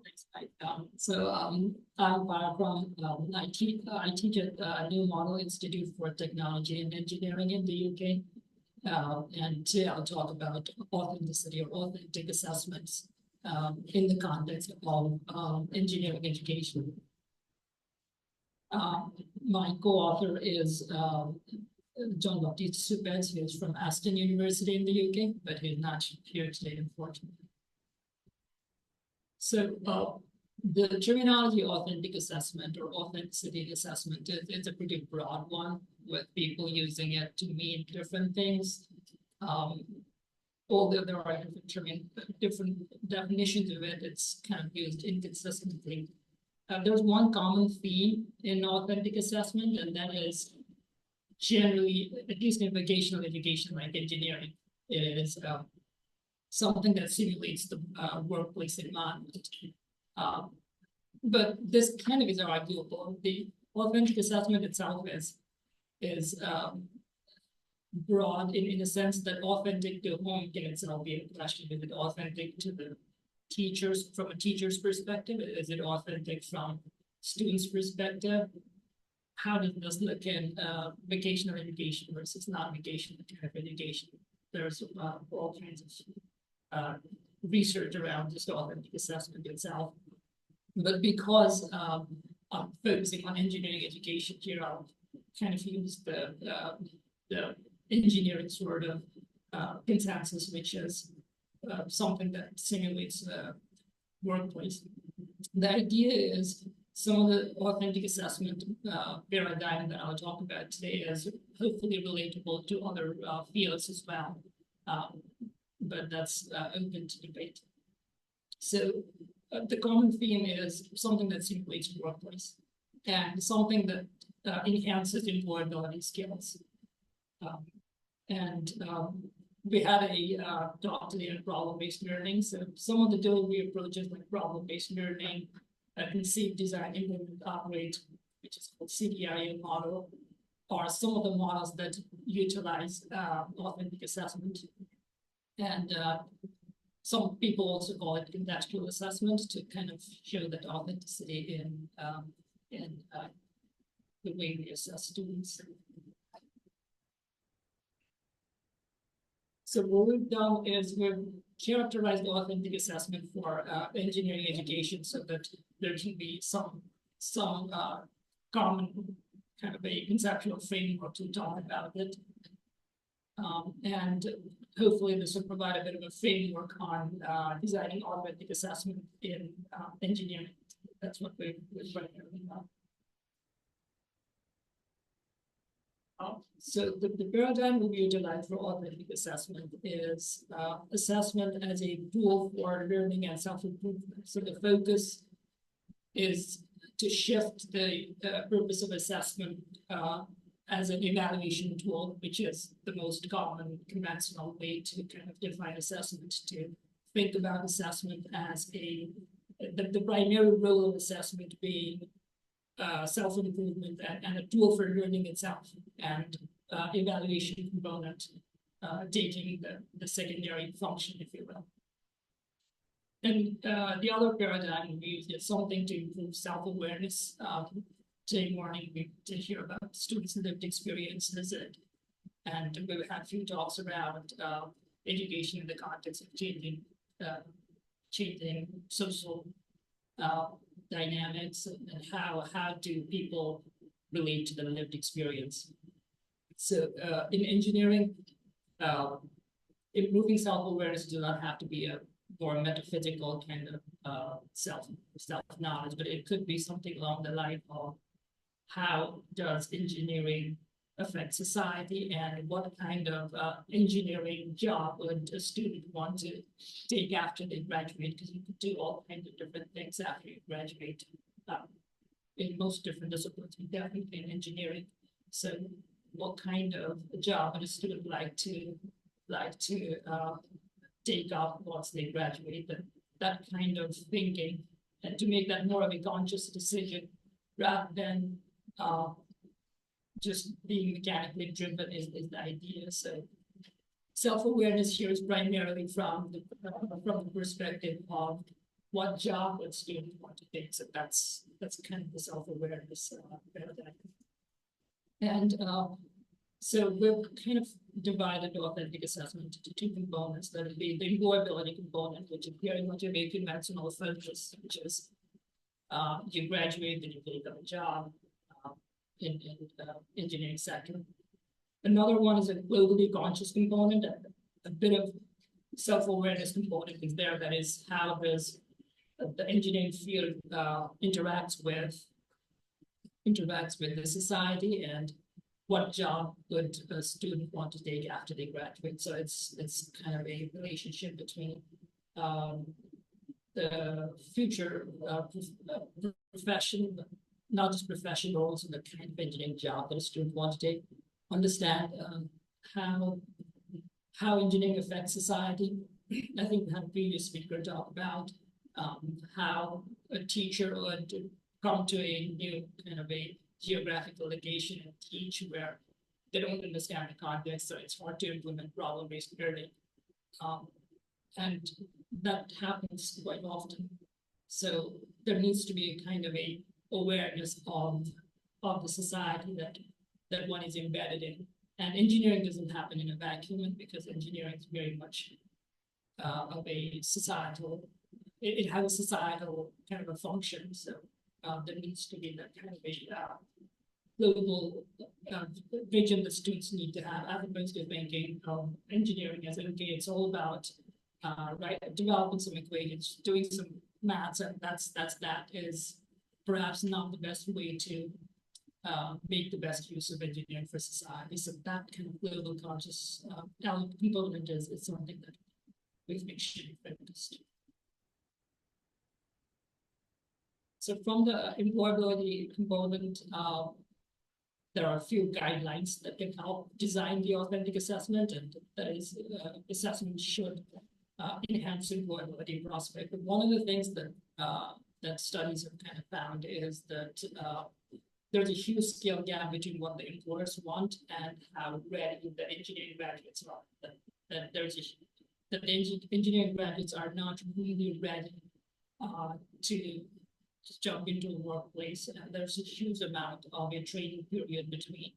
Thanks, Mike. I'm Parakram. I teach at a new model Institute for Technology and Engineering in the UK. And today I'll talk about authenticity or authentic assessments in the context of engineering education. My co-author is John Baptiste Supez, who is from Aston University in the UK, but he's not here today, unfortunately. So the terminology authentic assessment or authenticity assessment is a pretty broad one, with people using it to mean different things. Although there are different definitions of it, it's kind of used inconsistently. There's one common theme in authentic assessment, and that is generally, at least in vocational education like engineering, is something that simulates the workplace environment. But this kind of is arguable. The authentic assessment itself is broad in a sense that authentic to whom can itself be a question. Is it authentic to the teachers from a teacher's perspective? Is it authentic from students' perspective? How does this look in vocational education versus non-vocational kind of education? There's all kinds of research around just authentic assessment itself. But because I'm focusing on engineering education here, I'll kind of use the engineering sort of consensus, which is something that simulates the workplace. The idea is some of the authentic assessment paradigm that I'll talk about today is hopefully relatable to other fields as well. But that's open to debate. So the common theme is something that simulates the workplace and something that enhances employability skills. We had a talk today on problem-based learning. So some of the delivery approaches like problem-based learning, conceive, design, implement, operate, which is called CDIA model, are some of the models that utilize authentic assessment. And some people also call it contextual assessment to kind of show that authenticity in the way we assess students. So what we've done is we've characterized authentic assessment for engineering education so that there can be some common kind of a conceptual framework to talk about it. And hopefully this will provide a bit of a framework on designing authentic assessment in engineering. That's what we're running about. So the paradigm we utilize for authentic assessment is assessment as a tool for learning and self-improvement. So the focus is to shift the purpose of assessment as an evaluation tool, which is the most common conventional way to kind of define assessment, to think about assessment as the primary role of assessment being self-improvement and a tool for learning itself, and evaluation component taking the secondary function, if you will. And the other paradigm we use is something to improve self-awareness. Today morning, we did hear about students' lived experiences, and we had a few talks around education in the context of changing social dynamics, and how do people relate to the lived experience. So in engineering, improving self-awareness does not have to be a more metaphysical kind of self-knowledge, but it could be something along the line of how does engineering affect society, and what kind of engineering job would a student want to take after they graduate, because you could do all kinds of different things after you graduate in most different disciplines, but definitely in engineering. So what kind of job would a student like to take up once they graduate? That kind of thinking, and to make that more of a conscious decision rather than just being mechanically driven is the idea. So self-awareness here is primarily from the perspective of what job would students want to take. So that's kind of the self-awareness paradigm. And so we've kind of divided authentic assessment into two components. That would be the employability component, which is very much a very conventional focus, which is you graduate, then you take up a job in engineering sector. Another one is a globally conscious component, a bit of self-awareness component is there. That is how does the engineering field interacts with the society, and what job would a student want to take after they graduate. So it's kind of a relationship between the future profession, not just profession, but also the kind of engineering job that a student wants to take. Understand how engineering affects society. I think we had a previous speaker talk about how a teacher would come to a new kind of a geographical location and teach where they don't understand the context, so it's hard to implement problem-based learning. And that happens quite often. So there needs to be a kind of a awareness of the society that one is embedded in. And engineering doesn't happen in a vacuum, because engineering is very much of a societal, it has a societal kind of a function. So there needs to be that kind of a global vision that students need to have, as opposed to thinking of engineering as, okay, it's all about developing some equations, doing some maths, and that is perhaps not the best way to make the best use of engineering for society. So that kind of global conscious component is something that we think should be focused. So from the employability component, there are a few guidelines that can help design the authentic assessment, and that is assessment should enhance employability prospect. But one of the things that that studies have kind of found is that there's a huge skill gap between what the employers want and how ready the engineering graduates are. That the engineering graduates are not really ready to jump into the workplace, and there's a huge amount of a training period between,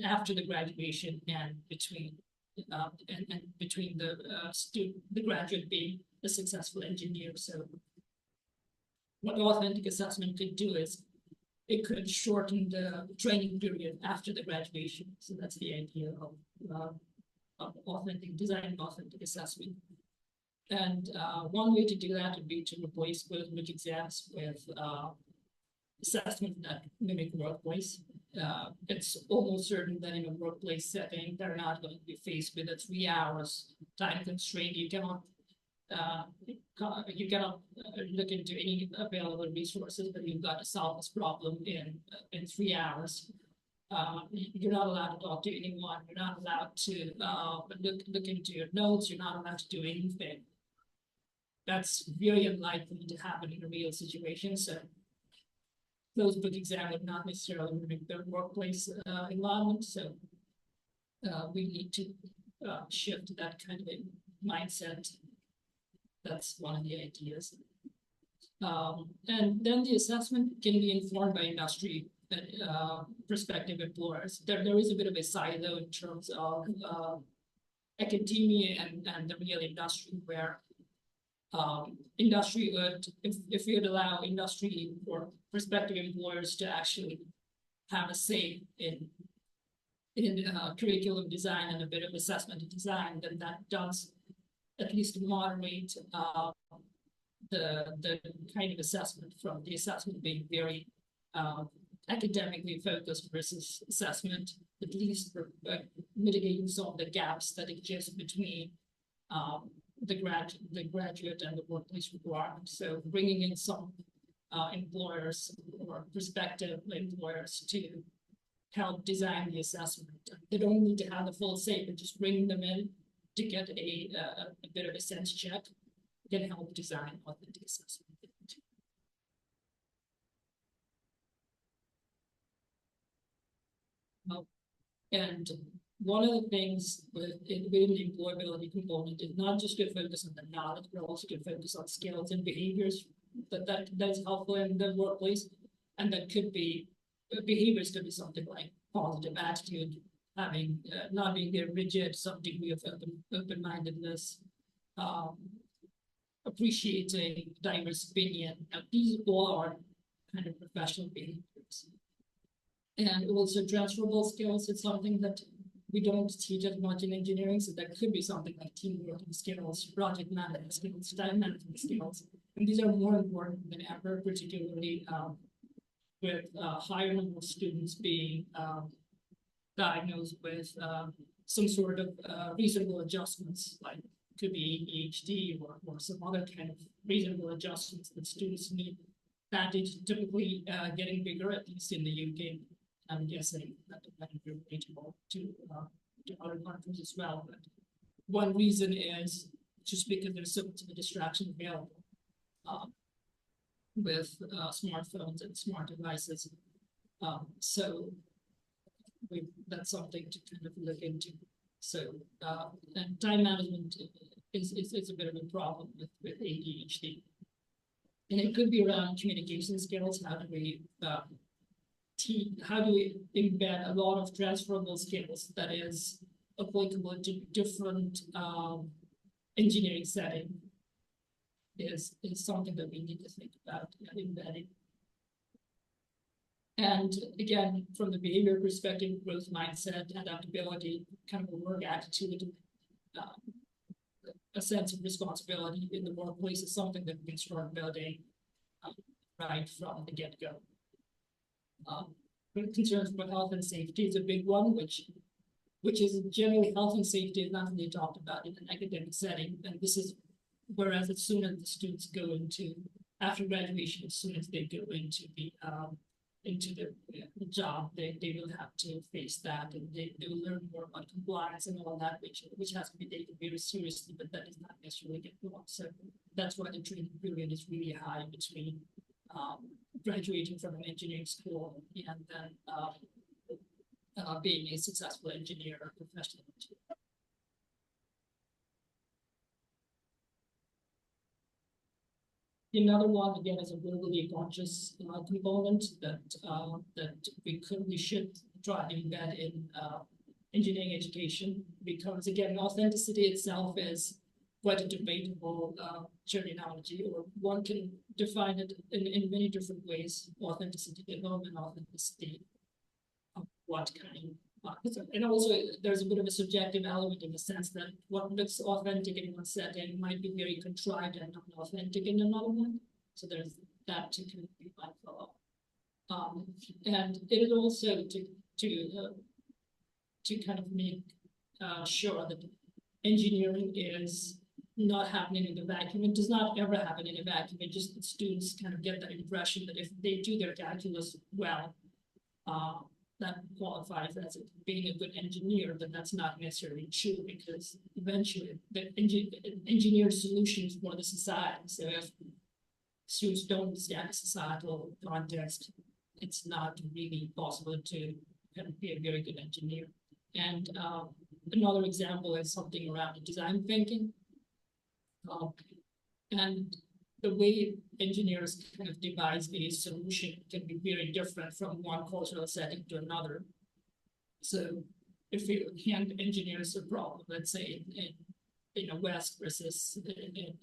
after the graduation and between between the graduate being a successful engineer. So what authentic assessment could do is it could shorten the training period after the graduation. So that's the idea of authentic design, authentic assessment. And one way to do that would be to replace quiz exams with assessment that mimic workplace. It's almost certain that in a workplace setting, they're not going to be faced with a 3 hours time constraint. You cannot look into any available resources, but you've got to solve this problem in 3 hours. You're not allowed to talk to anyone. You're not allowed to look into your notes. You're not allowed to do anything. That's very unlikely to happen in a real situation. So those book exam would not necessarily mimic the workplace environment. So we need to shift that kind of a mindset. That's one of the ideas. And then the assessment can be informed by industry prospective employers. There is a bit of a silo in terms of academia and the real industry, where industry would, if we would allow industry or prospective employers to actually have a say in curriculum design and a bit of assessment design, then that does at least moderate the kind of assessment from the assessment being very academically focused versus assessment, at least for mitigating some of the gaps that exist between the graduate and the workplace requirements. So bringing in some employers or prospective employers to help design the assessment. They don't need to have the full say, but just bringing them in to get a bit of a sense check can help design authentic assessment. And one of the things within the employability component is not just to focus on the knowledge, but also to focus on skills and behaviors that's helpful in the workplace. And that could be behaviors could be something like positive attitude, having not being very rigid, some degree of open-mindedness, um, appreciating diverse opinion. These all are kind of professional behaviors. And also transferable skills. It's something that we don't teach as much in engineering, so that could be something like teamwork skills, project management skills, time management skills. And these are more important than ever, particularly with higher number of students being diagnosed with some sort of reasonable adjustments, like could be ADHD or some other kind of reasonable adjustments that students need. That is typically getting bigger, at least in the UK. I'm guessing that would be relatable to other countries as well. But one reason is just because there's so much of a distraction available with smartphones and smart devices. So that's something to kind of look into. So and time management is a bit of a problem with ADHD. And it could be around communication skills. How do we embed a lot of transferable skills that is applicable to different engineering setting is something that we need to think about embedding. And again, from the behavior perspective, growth mindset, adaptability, kind of a work attitude, a sense of responsibility in the workplace is something that we can start building right from the get-go. Concerns about health and safety is a big one, which is generally health and safety is not really talked about in an academic setting. And this is whereas as soon as the students go into after graduation, as soon as they go into the job, they will have to face that, and they will learn more about compliance and all that, which has to be taken very seriously, but that is not necessarily get wrong. So that's why the training period is really high between graduating from an engineering school and then being a successful engineer or professional engineer. Another one, again, is a globally conscious component that we should try to embed in engineering education, because again, authenticity itself is quite a debatable terminology, or one can define it in many different ways. Authenticity, development, authenticity, what kind. And also, there's a bit of a subjective element in the sense that what looks authentic in one setting might be very contrived and not authentic in another one. So there's that to kind of be mindful of. And it is also to kind of make sure that engineering is not happening in a vacuum. It does not ever happen in a vacuum. It just, students kind of get that impression that if they do their calculus well, that qualifies as being a good engineer, but that's not necessarily true, because eventually the engineered solutions for the society. So if students don't understand the societal context, it's not really possible to kind of be a very good engineer. And another example is something around design thinking. And the way engineers kind of devise a solution can be very different from one cultural setting to another. So if you hand engineers a problem, let's say in the West versus in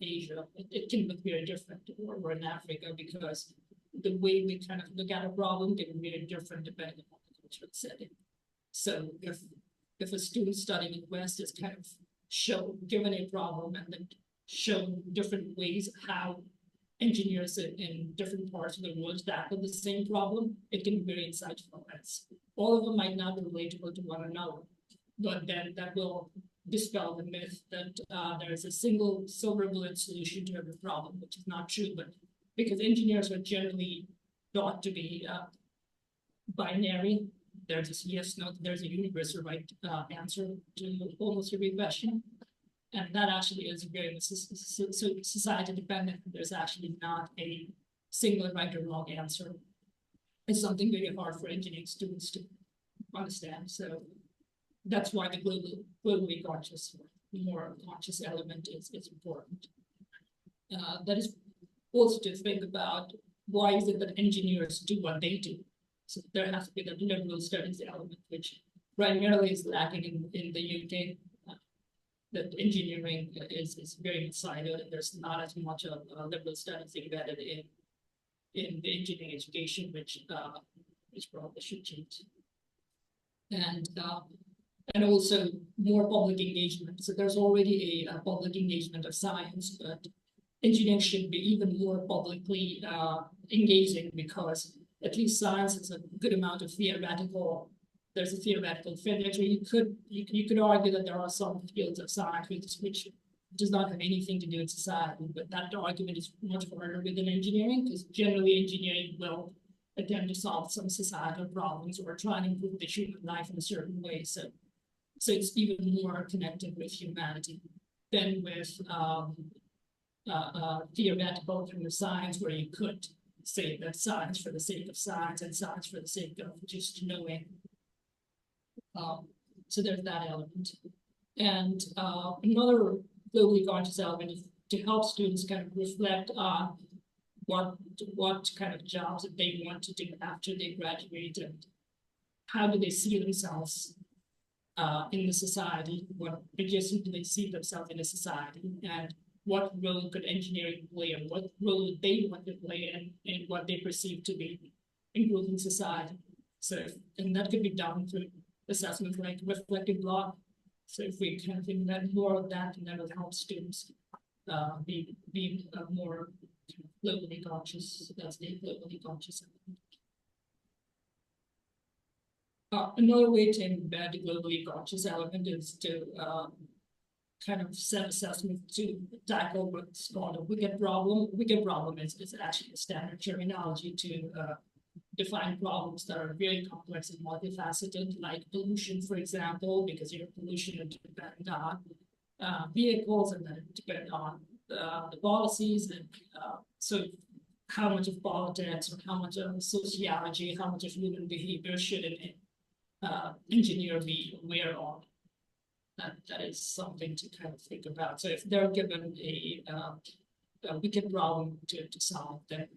Asia, it can look very different, or in Africa, because the way we kind of look at a problem can be very different depending on the cultural setting. So if a student studying in the West is kind of given a problem and then shown different ways how engineers in different parts of the world tackle the same problem, it can be very insightful. All of them might not be relatable to one another, but then that will dispel the myth that there is a single silver bullet solution to every problem, which is not true. But because engineers are generally thought to be binary, there's this yes, no, there's a universal right answer to almost every question. And that actually is very society dependent. There's actually not a single right or wrong answer. It's something very hard for engineering students to understand. So that's why the globally conscious, more conscious element is important. That is also to think about why is it that engineers do what they do. So there has to be the liberal studies element, which primarily is lacking in the UK. That engineering is very siloed, and there's not as much of liberal studies embedded in the engineering education, which probably should change. And also more public engagement. So there's already a public engagement of science, but engineering should be even more publicly engaging, because at least science has a good amount of theoretical. There's a theoretical physics, where you could argue that there are some fields of science which does not have anything to do with society, but that argument is much harder within engineering, because generally engineering will attempt to solve some societal problems or try and improve the human life in a certain way. So it's even more connected with humanity than with theoretical kind of science, where you could say that science for the sake of science and science for the sake of just knowing. So there's that element. And another globally conscious element is to help students kind of reflect on what kind of jobs that they want to do after they graduate, and how do they see themselves in the society, what adjacent do they see themselves in the society, and what role could engineering play, and what role they want to play in what they perceive to be improving society. So, and that could be done through assessment like reflective block. So if we kind of invent more of that, and that will help students be more globally conscious. So that's the globally conscious element. Another way to embed the globally conscious element is to kind of set assessment to tackle what's called a wicked problem. Wicked problem is actually a standard terminology to define problems that are very complex and multifaceted, like pollution, for example, because your pollution would depend on vehicles, and then it depend on the policies, and so how much of politics or how much of sociology, how much of human behavior should an engineer be aware of? That is something to kind of think about. So if they're given a wicked problem to solve, then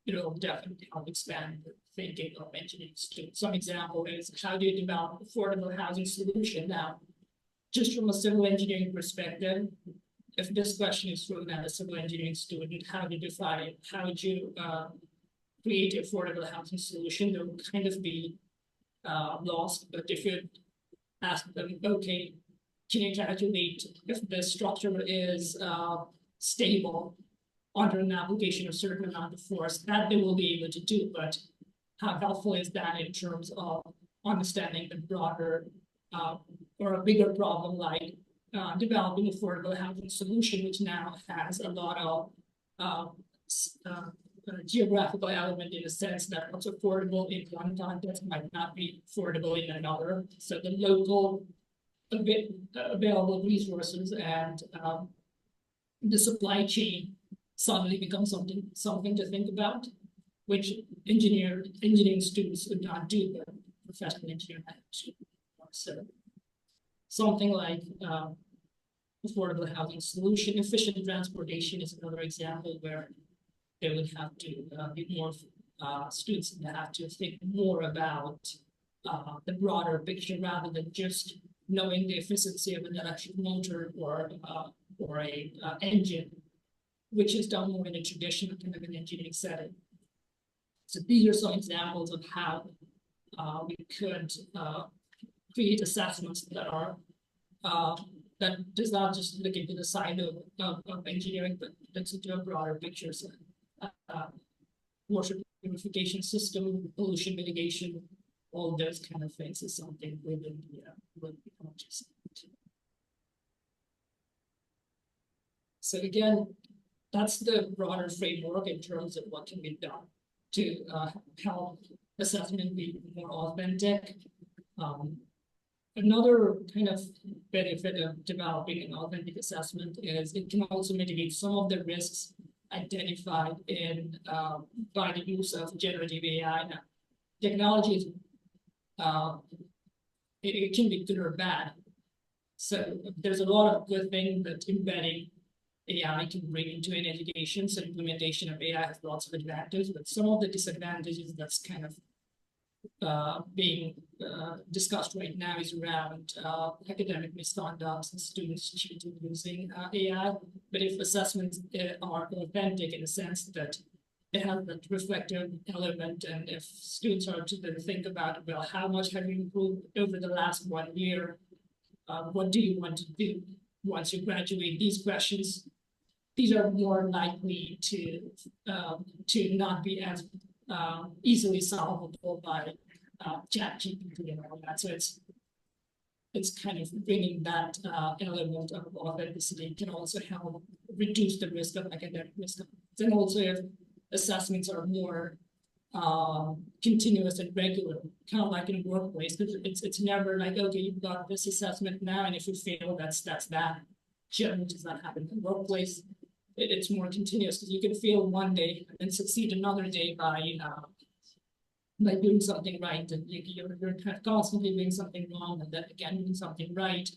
it'll definitely help expand the thinking of engineering students. Some example is, how do you develop affordable housing solution? Now, just from a civil engineering perspective, if this question is thrown at a civil engineering student, how do you define, how would you create an affordable housing solution? They'll kind of be lost. But if you ask them, okay, can you calculate if the structure is stable under an application of a certain amount of force, that they will be able to do. But how helpful is that in terms of understanding the broader or a bigger problem, like developing affordable housing solution, which now has a lot of geographical element, in a sense that what's affordable in one context might not be affordable in another. So the local available resources and the supply chain suddenly becomes something to think about, which engineering students would not do, but professional engineering had to. So something like affordable housing solution. Efficient transportation is another example where they would have to be more students that have to think more about the broader picture, rather than just knowing the efficiency of an electric motor or a engine, which is done more in a traditional kind of an engineering setting. So these are some examples of how we could create assessments that are that does not just look into the side of engineering, but looks into a broader picture. So, water purification system, pollution mitigation, all those kind of things is something within the conscious. So again, that's the broader framework in terms of what can be done to help assessment be more authentic. Another kind of benefit of developing an authentic assessment is it can also mitigate some of the risks identified in by the use of generative AI. Now, technology is it can be good or bad. So there's a lot of good things that embedding AI can bring into an education. So implementation of AI has lots of advantages, but some of the disadvantages that's kind of being discussed right now is around academic misconduct and students cheating using AI. But if assessments are authentic in the sense that it has that reflective element, and if students are to then think about, well, how much have you improved over the last 1 year? What do you want to do once you graduate? These questions, these are more likely to not be as easily solvable by ChatGPT and all that. So it's kind of bringing that element of authenticity can also help reduce the risk of academic misconduct. And also if assessments are more continuous and regular, kind of like in a workplace, because it's never like, okay, you've got this assessment now, and if you fail, that's that. Generally does not happen in the workplace. It's more continuous, because you can fail one day and succeed another day by doing something right, and you're constantly doing something wrong, and then again doing something right,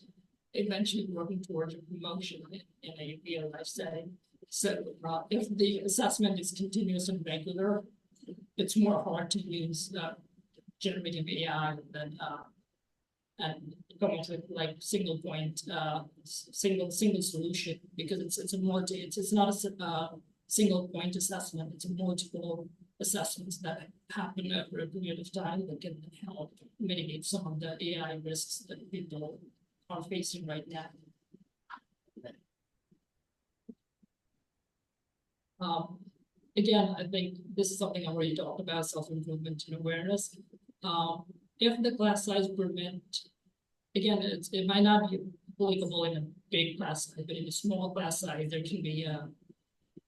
eventually working towards a promotion in a real life setting. So if the assessment is continuous and regular, it's more hard to use generative AI than and come up with like single point, single solution, because it's not a single point assessment. It's multiple assessments that happen over a period of time that can help mitigate some of the AI risks that people are facing right now. Again, I think this is something I already talked about, self-improvement and awareness. If the class size permit, again, it might not be applicable in a big class size, but in a small class size, there can be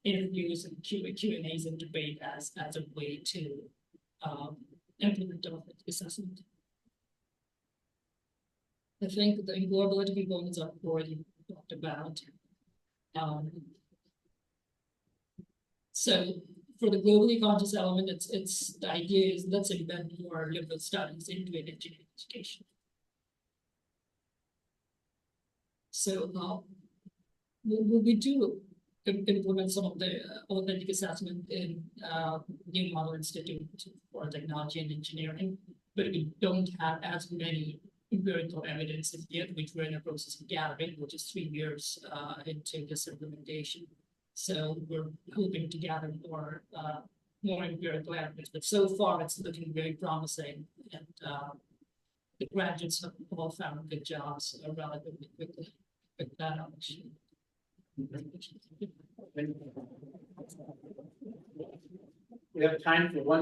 interviews and Q&As and debate as a way to implement authentic assessment. I think the employability components I've already talked about. So for the globally conscious element, it's the idea is let's embed more liberal studies into an engineering education. So we do implement some of the authentic assessment in New Model Institute for Technology and Engineering, but we don't have as many empirical evidences yet, which we're in the process of gathering, which is 3 years into this implementation. So we're hoping to gather more empirical evidence, but so far it's looking very promising, and the graduates have all found good jobs relatively quickly with that option. We have time for one